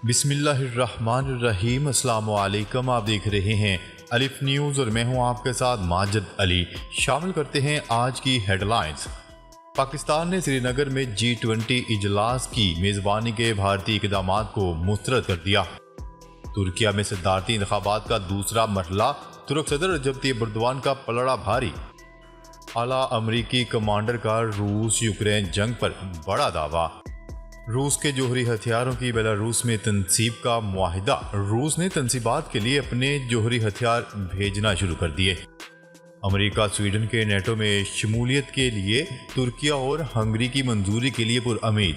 بسم اللہ الرحمن الرحیم۔ السلام علیکم، آپ دیکھ رہے ہیں الف نیوز اور میں ہوں آپ کے ساتھ ماجد علی۔ شامل کرتے ہیں آج کی ہیڈ لائنز۔ پاکستان نے سری نگر میں G20 اجلاس کی میزبانی کے بھارتی اقدامات کو مسترد کر دیا۔ ترکیہ میں صدارتی انتخابات کا دوسرا مرحلہ، ترک صدر رجب طیب ایردوان کا پلڑا بھاری۔ اعلیٰ امریکی کمانڈر کا روس یوکرین جنگ پر بڑا دعویٰ۔ روس کے جوہری ہتھیاروں کی بیلاروس میں تنصیب کا معاہدہ۔ روس نے تنصیبات کے لیے اپنے جوہری ہتھیار بھیجنا شروع کر دیے۔ امریکہ سویڈن کے نیٹو میں شمولیت کے لیے ترکیہ اور ہنگری کی منظوری کے لیے پرامید۔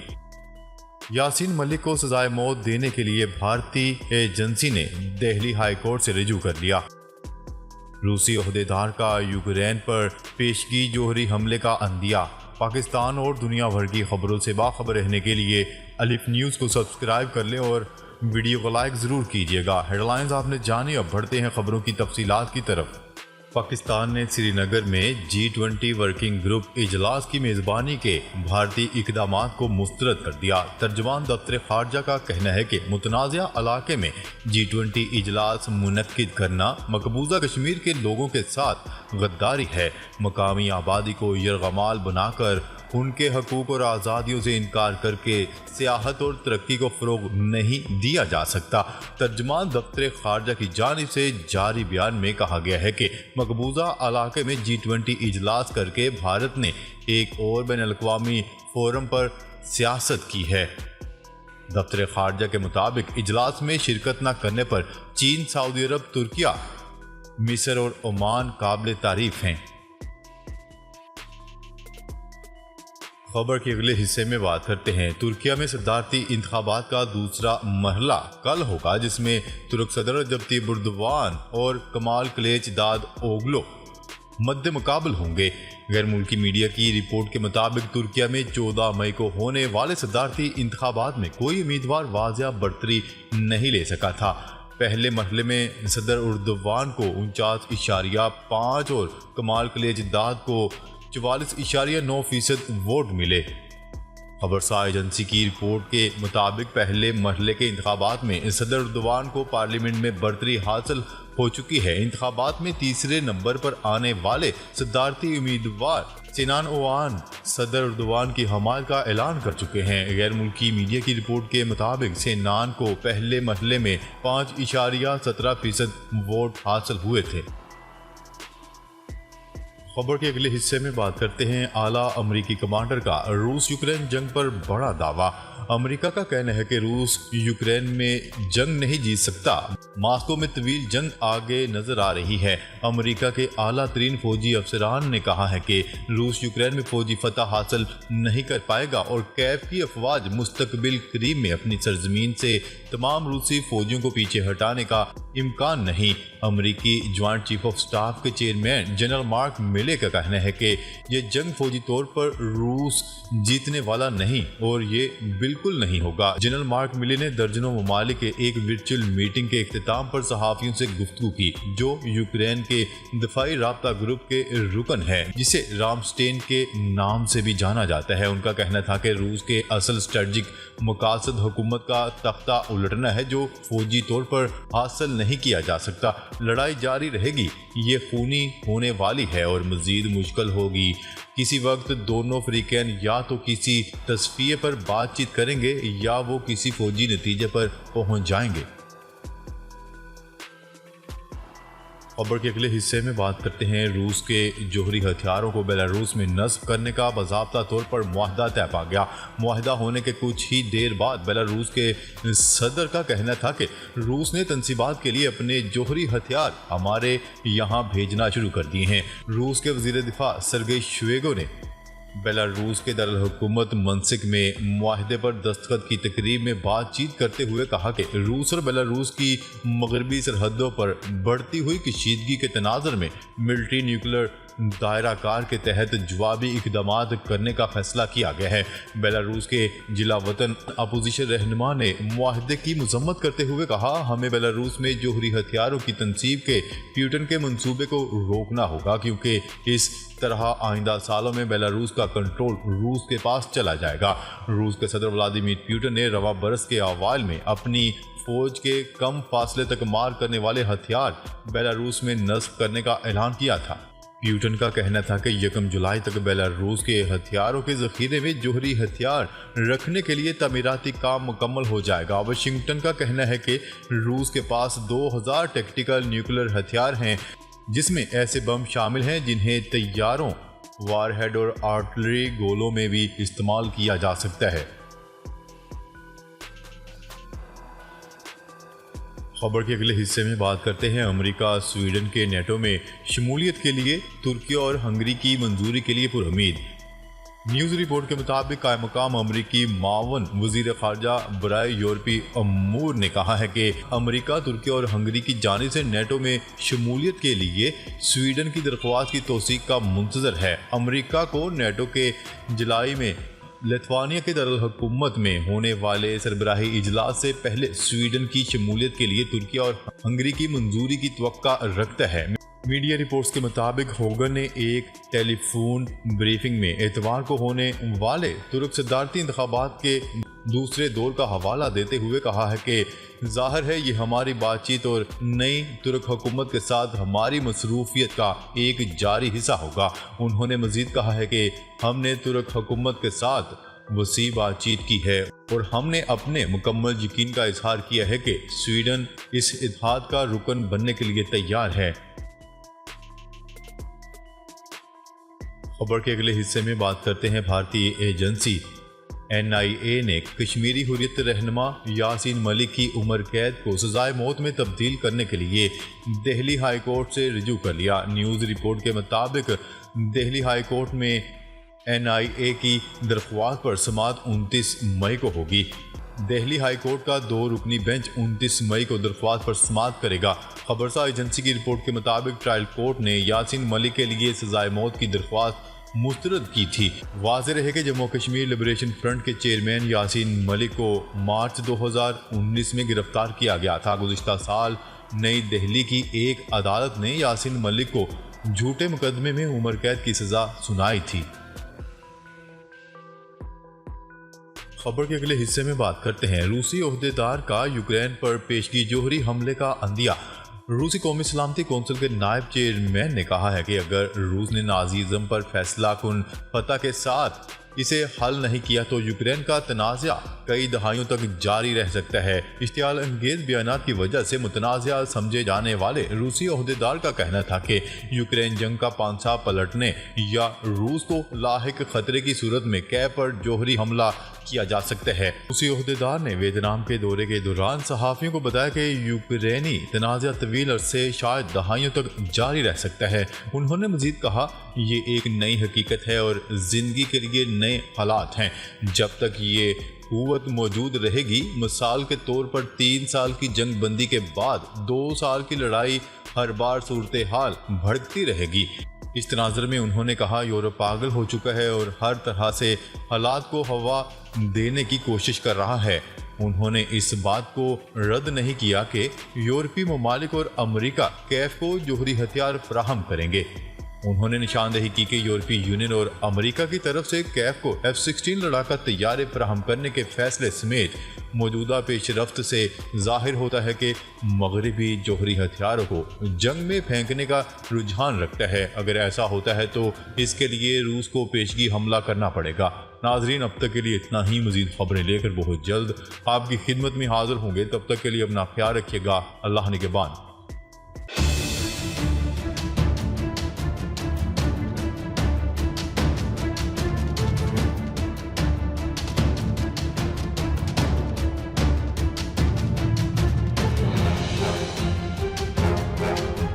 یاسین ملک کو سزائے موت دینے کے لیے بھارتی ایجنسی نے دہلی ہائی کورٹ سے رجوع کر لیا۔ روسی عہدیدار کا یوکرین پر پیشگی جوہری حملے کا عندیہ۔ پاکستان اور دنیا بھر کی خبروں سے باخبر رہنے کے لیے الف نیوز کو سبسکرائب کر لیں اور ویڈیو کو لائک ضرور کیجیے گا۔ ہیڈ لائنز آپ نے جانی، اب بڑھتے ہیں خبروں کی تفصیلات کی طرف۔ پاکستان نے سری نگر میں G20 ورکنگ گروپ اجلاس کی میزبانی کے بھارتی اقدامات کو مسترد کر دیا۔ ترجمان دفتر خارجہ کا کہنا ہے کہ متنازعہ علاقے میں G20 اجلاس منعقد کرنا مقبوضہ کشمیر کے لوگوں کے ساتھ غداری ہے۔ مقامی آبادی کو یرغمال بنا کر ان کے حقوق اور آزادیوں سے انکار کر کے سیاحت اور ترقی کو فروغ نہیں دیا جا سکتا۔ ترجمان دفتر خارجہ کی جانب سے جاری بیان میں کہا گیا ہے کہ مقبوضہ علاقے میں G20 اجلاس کر کے بھارت نے ایک اور بین الاقوامی فورم پر سیاست کی ہے۔ دفتر خارجہ کے مطابق اجلاس میں شرکت نہ کرنے پر چین، سعودی عرب، ترکیہ، مصر اور عمان قابل تعریف ہیں۔ خبر کے اگلے حصے میں بات کرتے ہیں۔ ترکیہ میں صدارتی انتخابات کا دوسرا مرحلہ کل ہوگا، جس میں ترک صدر رجب طیب ایردوان اور کمال کلیچ داد اوگلو مد مقابل ہوں گے۔ غیر ملکی میڈیا کی رپورٹ کے مطابق ترکیہ میں 14 مئی کو ہونے والے صدارتی انتخابات میں کوئی امیدوار واضح برتری نہیں لے سکا تھا۔ پہلے مرحلے میں صدر ایردوان کو 49.5% اور کمال کلیچ داد کو 44.9% ووٹ ملے۔ خبرساز ایجنسی کی رپورٹ کے مطابق پہلے مرحلے کے انتخابات میں صدر ایردوان کو پارلیمنٹ میں برتری حاصل ہو چکی ہے۔ انتخابات میں تیسرے نمبر پر آنے والے صدارتی امیدوار سینان اوغان صدر ایردوان کی حمایت کا اعلان کر چکے ہیں۔ غیر ملکی میڈیا کی رپورٹ کے مطابق سینان کو پہلے مرحلے میں 5.17% ووٹ حاصل ہوئے تھے۔ خبر کے اگلے حصے میں بات کرتے ہیں اعلیٰ امریکی کمانڈر کا روس یوکرین جنگ پر بڑا دعویٰ۔ امریکہ کا کہنا ہے کہ روس یوکرین میں جنگ نہیں جیت سکتا۔ ماسکو میں طویل جنگ آگے نظر آ رہی ہے۔ امریکہ کے اعلیٰ ترین فوجی افسران نے کہا ہے کہ روس یوکرین میں فوجی فتح حاصل نہیں کر پائے گا اور کیف کی افواج مستقبل قریب میں اپنی سرزمین سے تمام روسی فوجیوں کو پیچھے ہٹانے کا امکان نہیں۔ امریکی جوائنٹ چیف آف سٹاف کے چیئرمین جنرل مارک میلے کا کہنا ہے کہ یہ جنگ فوجی طور پر روس جیتنے والا نہیں اور یہ بالکل نہیں ہوگا۔ جنرل مارک میلے نے درجنوں ممالک کے ایک ورچوئل میٹنگ کے اختتام پر صحافیوں سے گفتگو کی، جو یوکرین کے دفاعی رابطہ گروپ کے رکن ہے، جسے رامسٹین کے نام سے بھی جانا جاتا ہے۔ ان کا کہنا تھا کہ روس کے اصل اسٹریٹجک مقاصد حکومت کا تختہ الٹنا ہے، جو فوجی طور پر حاصل نہیں کیا جا سکتا۔ لڑائی جاری رہے گی، یہ خونی ہونے والی ہے اور مزید مشکل ہوگی۔ کسی وقت دونوں فریقین یا تو کسی تصفیے پر بات چیت کریں گے یا وہ کسی فوجی نتیجے پر پہنچ جائیں گے۔ خبر کے اگلے حصے میں بات کرتے ہیں روس کے جوہری ہتھیاروں کو بیلاروس میں نصب کرنے کا باضابطہ طور پر معاہدہ طے پا گیا۔ معاہدہ ہونے کے کچھ ہی دیر بعد بیلاروس کے صدر کا کہنا تھا کہ روس نے تنصیبات کے لیے اپنے جوہری ہتھیار ہمارے یہاں بھیجنا شروع کر دیے ہیں۔ روس کے وزیر دفاع سرگئی شویگو نے بیلاروس کے دارالحکومت منسک میں معاہدے پر دستخط کی تقریب میں بات چیت کرتے ہوئے کہا کہ روس اور بیلاروس کی مغربی سرحدوں پر بڑھتی ہوئی کشیدگی کے تناظر میں ملٹری نیوکلیر दायरा कार के तहत जवाबी इकदामात करने का फैसला किया गया है। बेलारूस के जिला वतन अपोजिशन रहनुमा ने मुआहदे की मजम्मत करते हुए कहा, हमें बेलारूस में जोहरी हथियारों की तनसीब के प्यूटन के मंसूबे को रोकना होगा, क्योंकि इस तरह आइंदा सालों में बेलारूस का कंट्रोल रूस के पास चला जाएगा। रूस के सदर व्लादिमीर पुतिन ने रवा बरस के अवाइल में अपनी फौज के कम फासले तक मार करने वाले हथियार बेलारूस में नस्ब करने का ऐलान किया था। पुतिन का कहना था कि 1 जुलाई तक बेलारूस के हथियारों के जखीरे में जोहरी हथियार रखने के लिए तमीराती काम मुकम्मल हो जाएगा। वाशिंगटन का कहना है कि रूस के पास 2000 टैक्टिकल न्यूक्लियर हथियार हैं, जिसमें ऐसे बम शामिल हैं जिन्हें तैयारों, वारहेड और आर्टिलरी गोलों में भी इस्तेमाल किया जा सकता है। खबर के अगले हिस्से में बात करते हैं अमेरिका स्वीडन के नेटो में शमूलियत के लिए तुर्की और हंगरी की मंजूरी के लिए पुरुमीद। न्यूज़ रिपोर्ट के मुताबिक कायम मकाम अमरीकी मावन वज़ीर ख़ारजा बराए यूरोपी अमूर ने कहा है कि अमेरिका, तुर्की और हंगरी की जानिब से नेटो में शमूलियत के लिए स्वीडन की दरख्वास्त की तौसीक का मुंतज़र है। अमेरिका को नेटो के जुलाई में लिथुआनिया के दारुल हुकूमत में होने वाले सरबराही इजलास से पहले स्वीडन की शमूलियत के लिए तुर्की और हंगरी की मंजूरी की तवक्का रखता है। मीडिया रिपोर्ट्स के मुताबिक होगन ने एक टेलीफोन ब्रीफिंग में एतवार को होने वाले तुर्क सदारती इंतखाबात के दूसरे दौर का हवाला देते हुए कहा है कि जाहिर है ये हमारी बातचीत और नई तुर्क हुकूमत के साथ हमारी मसरूफियत का एक जारी हिस्सा होगा। उन्होंने मजीद कहा है कि हमने तुर्क हुकूमत के साथ वसी बातचीत की है और हमने अपने मुकम्मल यकीन का इजहार किया है कि स्वीडन इस इत्तेहाद का रुकन बनने के लिए तैयार है। खबर के अगले हिस्से में बात करते हैं भारतीय एजेंसी NIA ने कश्मीरी हुर्रियत रहनुमा यासीन मलिक की उम्र कैद को सजाए मौत में तब्दील करने के लिए दिल्ली हाई कोर्ट से रिजू कर लिया। न्यूज़ रिपोर्ट के मुताबिक दिल्ली हाई कोर्ट में NIA की दरख्वास्त पर समाअत 29 मई को होगी। दिल्ली हाई कोर्ट का 2 रुकनी बेंच 29 मई को दरख्वास्त पर समाअत करेगा। खबरसा एजेंसी की रिपोर्ट के मुताबिक ट्रायल कोर्ट ने यासीन मलिक के लिए सजाए मौत की दरख्वास्त मुस्तरद की थी। वाज़ेह रहे कि जम्मू कश्मीर लिबरेशन फ्रंट के चेयरमैन यासीन मलिक को मार्च 2019 में गिरफ्तार किया गया था। गुज़िश्ता साल नई दिल्ली की एक अदालत ने यासीन मलिक को झूठे मुकदमे में उम्र कैद की सज़ा सुनाई थी। खबर के अगले हिस्से में बात करते हैं रूसी ओहदेदार का यूक्रेन पर पेशगी जोहरी हमले का अंदिया। रूसी कौमी सलामती कौंसिल के नायब चेयरमैन ने कहा है कि अगर रूस ने नाज़ीज़म पर फैसला कुन फतह के साथ इसे हल नहीं किया तो यूक्रेन का तनाज़ा कई दहाइयों तक जारी रह सकता है। इश्तियाल अंगेज बयानात की वजह से मुतनाज़ा समझे जाने वाले रूसी ओहदेदार का कहना था कि यूक्रेन जंग का पांसा पलटने या रूस को लाहिक खतरे की सूरत में कैब पर जोहरी हमला किया जा सकता है। रूसी ओहदेदार ने वियतनाम के दौरे के दौरान सहाफ़ियों को बताया कि यूक्रेनी तनाज़ा तवील अरसे शायद दहाइयों तक जारी रह सकता है। उन्होंने मजीद कहा, ये एक नई हकीकत है और ज़िंदगी के लिए नए हालात हैं। जब तक ये कुव्वत मौजूद रहेगी, मिसाल के तौर पर 3 साल की जंग बंदी के बाद 2 साल की लड़ाई हर बार सूरत हाल भड़कती रहेगी। इस तनाज़र में उन्होंने कहा, यूरोप पागल हो चुका है और हर तरह से हालात को हवा देने की कोशिश कर रहा है। उन्होंने इस बात को रद्द नहीं किया कि यूरोपीय ममालिक और अमेरिका कैफ को जोहरी हथियार फराहम करेंगे। उन्होंने निशानदेही की कि यूरोपीय यूनियन और अमेरिका की तरफ से कैफ को F-16 लड़ाका तैयारे फराहम करने के फैसले समेत मौजूदा पेशरफ्त से जाहिर होता है कि मगरबी जोहरी हथियारों को जंग में फेंकने का रुझान रखता है। अगर ऐसा होता है तो इसके लिए रूस को पेशगी हमला करना पड़ेगा। नाजरीन, अब तक के लिए इतना ही। मजीद खबरें लेकर बहुत जल्द आपकी खिदमत में हाजिर होंगे। तब तक के लिए अपना ख्याल रखिएगा। अल्लाह निगहबान।